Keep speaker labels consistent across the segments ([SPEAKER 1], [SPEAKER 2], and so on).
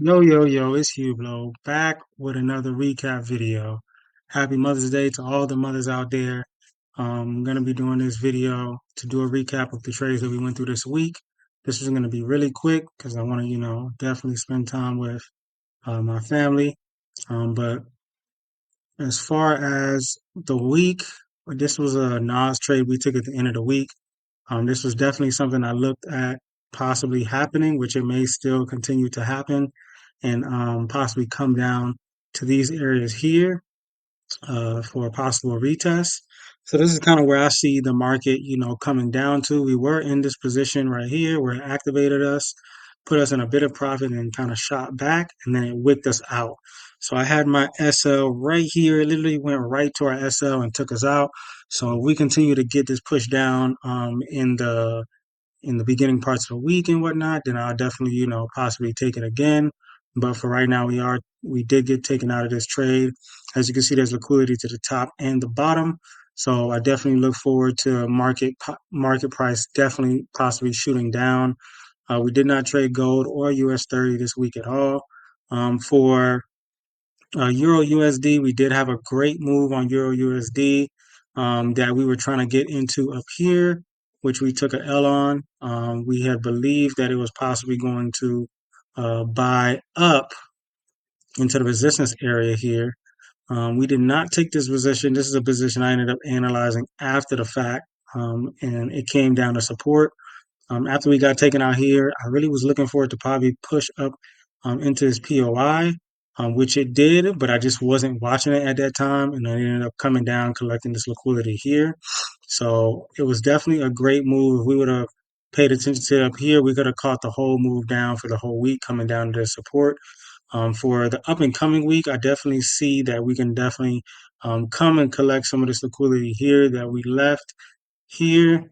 [SPEAKER 1] Yo, it's Hugo back with another recap video. Happy Mother's Day to all the mothers out there. I'm going to be doing this video to do a recap of the trades that we went through this week. This is going to be really quick because I want to, definitely spend time with my family. But as far as the week, this was a Nas trade we took at the end of the week. This was definitely something I looked at possibly happening, which it may still continue to happen and possibly come down to these areas here for a possible retest. So this is kind of where I see the market, coming down to. We were in this position right here where it activated us, put us in a bit of profit and kind of shot back, and then it wicked us out. So I had my SL right here. It literally went right to our SL and took us out. So if we continue to get this push down in the beginning parts of the week and whatnot, then I'll definitely, possibly take it again. But for right now, we did get taken out of this trade. As you can see, there's liquidity to the top and the bottom. So I definitely look forward to market price definitely possibly shooting down. We did not trade gold or US 30 this week at all. For Euro USD, we did have a great move on Euro USD that we were trying to get into up here, which we took a L on. We had believed that it was possibly going to buy up into the resistance area here. We did not take this position. This is a position I ended up analyzing after the fact, and it came down to support. After we got taken out here, I really was looking for it to probably push up into this POI, which it did, but I just wasn't watching it at that time, and I ended up coming down, collecting this liquidity here. So it was definitely a great move. If we would have paid attention to it up here, we could have caught the whole move down for the whole week, coming down to the support. For the up and coming week, I definitely see that we can definitely come and collect some of this liquidity here that we left here,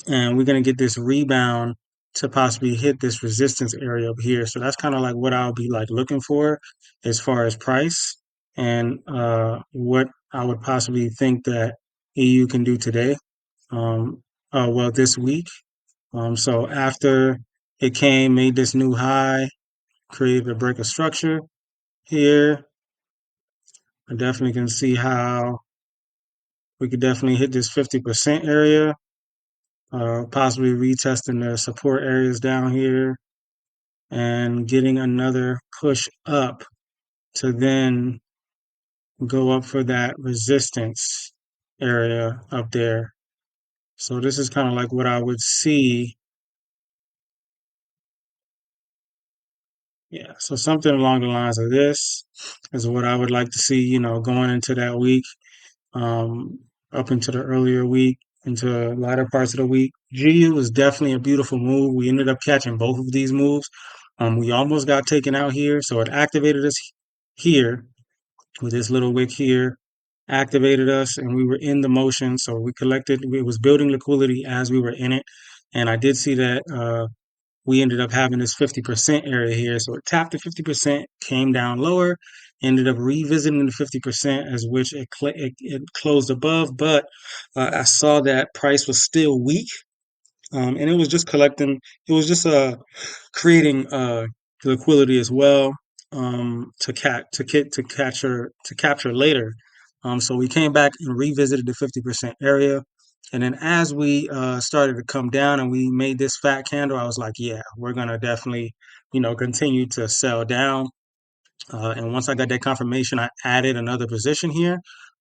[SPEAKER 1] and we're going to get this rebound to possibly hit this resistance area up here. So that's kind of like what I'll be like looking for as far as price and what I would possibly think that EU can do today. Um, well, this week. So after it came, made this new high, created a break of structure here. I definitely can see how we could definitely hit this 50% area, possibly retesting the support areas down here and getting another push up to then go up for that resistance area up there. So this is kind of like what I would see. Yeah, so something along the lines of this is what I would like to see, going into that week, um, up into the earlier week, into latter parts of the week. GU was definitely a beautiful move. We ended up catching both of these moves. We almost got taken out here, so it activated us here with this little wick here, activated us, and we were in the motion. So we collected. It was building liquidity as we were in it, and I did see that we ended up having this 50% area here. So it tapped the 50%, came down lower, ended up revisiting the 50%, as which it closed above. But I saw that price was still weak, and it was just collecting. It was just creating liquidity as well, to capture later. So we came back and revisited the 50% area. And then as we started to come down and we made this fat candle, I was like, yeah, we're gonna definitely, continue to sell down. And once I got that confirmation, I added another position here,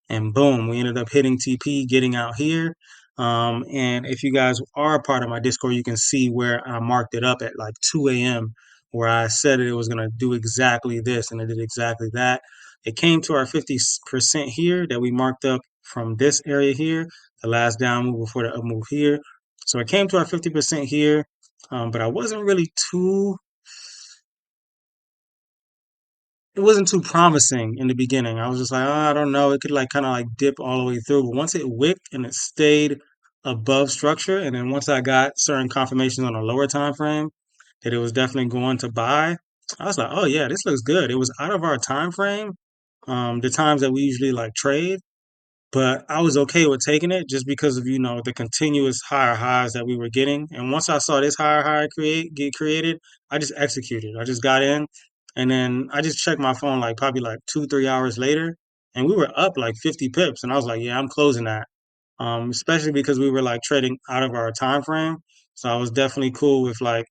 [SPEAKER 1] and boom, we ended up hitting TP, getting out here. And if you guys are a part of my Discord, you can see where I marked it up at like 2 a.m., where I said it was going to do exactly this, and it did exactly that. It came to our 50% here that we marked up from this area here, the last down move before the up move here. So it came to our 50% here, but I wasn't really too it wasn't too promising in the beginning. I was just like, oh, I don't know. It could like kind of like dip all the way through. But once it wicked and it stayed above structure, and then once I got certain confirmations on a lower time frame that it was definitely going to buy, I was like, oh yeah, this looks good. It was out of our time frame, the times that we usually like trade, but I was okay with taking it just because of the continuous higher highs that we were getting. And once I saw this higher high get created, I just executed. I just got in. And then I just checked my phone like probably like 2, 3 hours later, and we were up like 50 pips. And I was like, yeah, I'm closing that. Especially because we were like trading out of our time frame. So I was definitely cool with like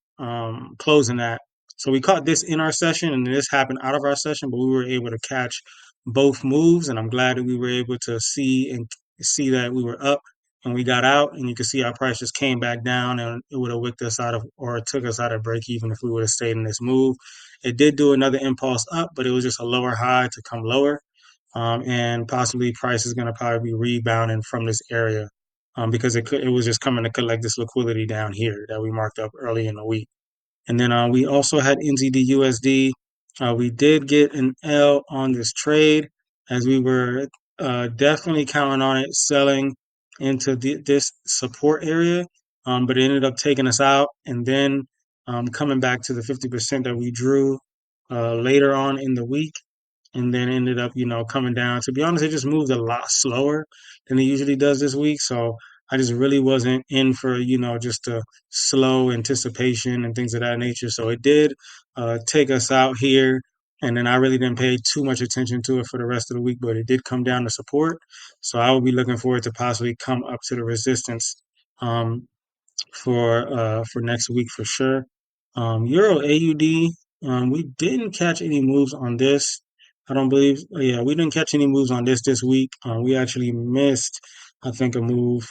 [SPEAKER 1] closing that. So we caught this in our session, and this happened out of our session, but we were able to catch both moves, and I'm glad that we were able to see that we were up and we got out, and you can see our price just came back down, and it would have wicked us out of or took us out of break even if we would have stayed in this move. It did do another impulse up, but it was just a lower high to come lower, and possibly price is going to probably be rebounding from this area, because it was just coming to collect this liquidity down here that we marked up early in the week. And then we also had NZD USD. We did get an L on this trade as we were definitely counting on it selling into this support area, but it ended up taking us out and then coming back to the 50% that we drew later on in the week, and then ended up, coming down. To be honest, it just moved a lot slower than it usually does this week. So I just really wasn't in for, just a slow anticipation and things of that nature. So it did take us out here. And then I really didn't pay too much attention to it for the rest of the week, but it did come down to support. So I will be looking forward to possibly come up to the resistance. Um, for next week for sure. Euro AUD, we didn't catch any moves on this. I don't believe. Yeah, we didn't catch any moves on this week. We actually missed, I think, a move,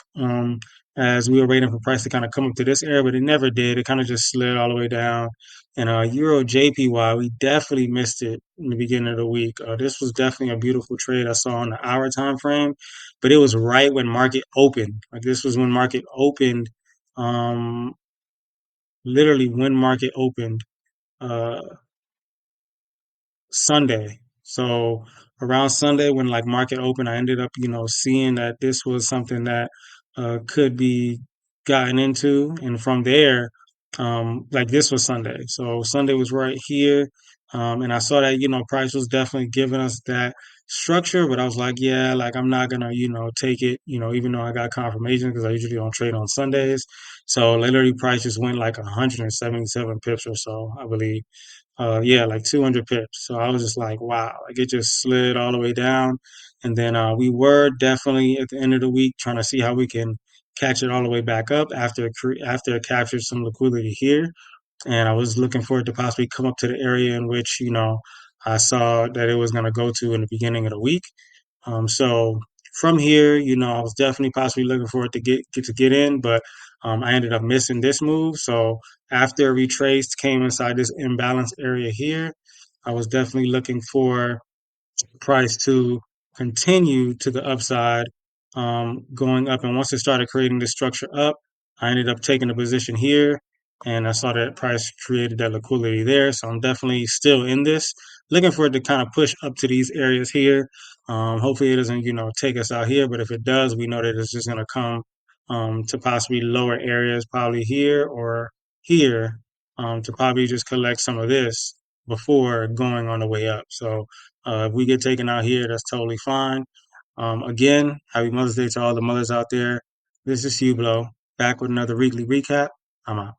[SPEAKER 1] as we were waiting for price to kind of come up to this area, but it never did. It kind of just slid all the way down. And Euro JPY, we definitely missed it in the beginning of the week. This was definitely a beautiful trade I saw on the hour time frame, but it was right when market opened. Like this was when market opened, um, literally when market opened uh, Sunday. So around Sunday, when like market open, I ended up, seeing that this was something that could be gotten into, and from there, like this was Sunday. So Sunday was right here, and I saw that, price was definitely giving us that structure, but I was like, yeah, like I'm not gonna, take it, even though I got confirmation because I usually don't trade on Sundays. So literally, price just went like 177 pips or so, I believe. Yeah, like 200 pips. So I was just like, wow, like it just slid all the way down. And then we were definitely at the end of the week trying to see how we can catch it all the way back up after after it captured some liquidity here. And I was looking for it to possibly come up to the area in which, I saw that it was going to go to in the beginning of the week. So from here, I was definitely possibly looking for it to get in, but I ended up missing this move. So after retraced, came inside this imbalance area here. I was definitely looking for price to continue to the upside, going up. And once it started creating this structure up, I ended up taking a position here, and I saw that price created that liquidity there. So I'm definitely still in this, looking for it to kind of push up to these areas here. Hopefully it doesn't, take us out here, but if it does, we know that it's just going to come to possibly lower areas, probably here or here, to probably just collect some of this before going on the way up. So if we get taken out here, that's totally fine. Again, happy Mother's Day to all the mothers out there. This is Hugh Blow, back with another weekly recap. I'm out.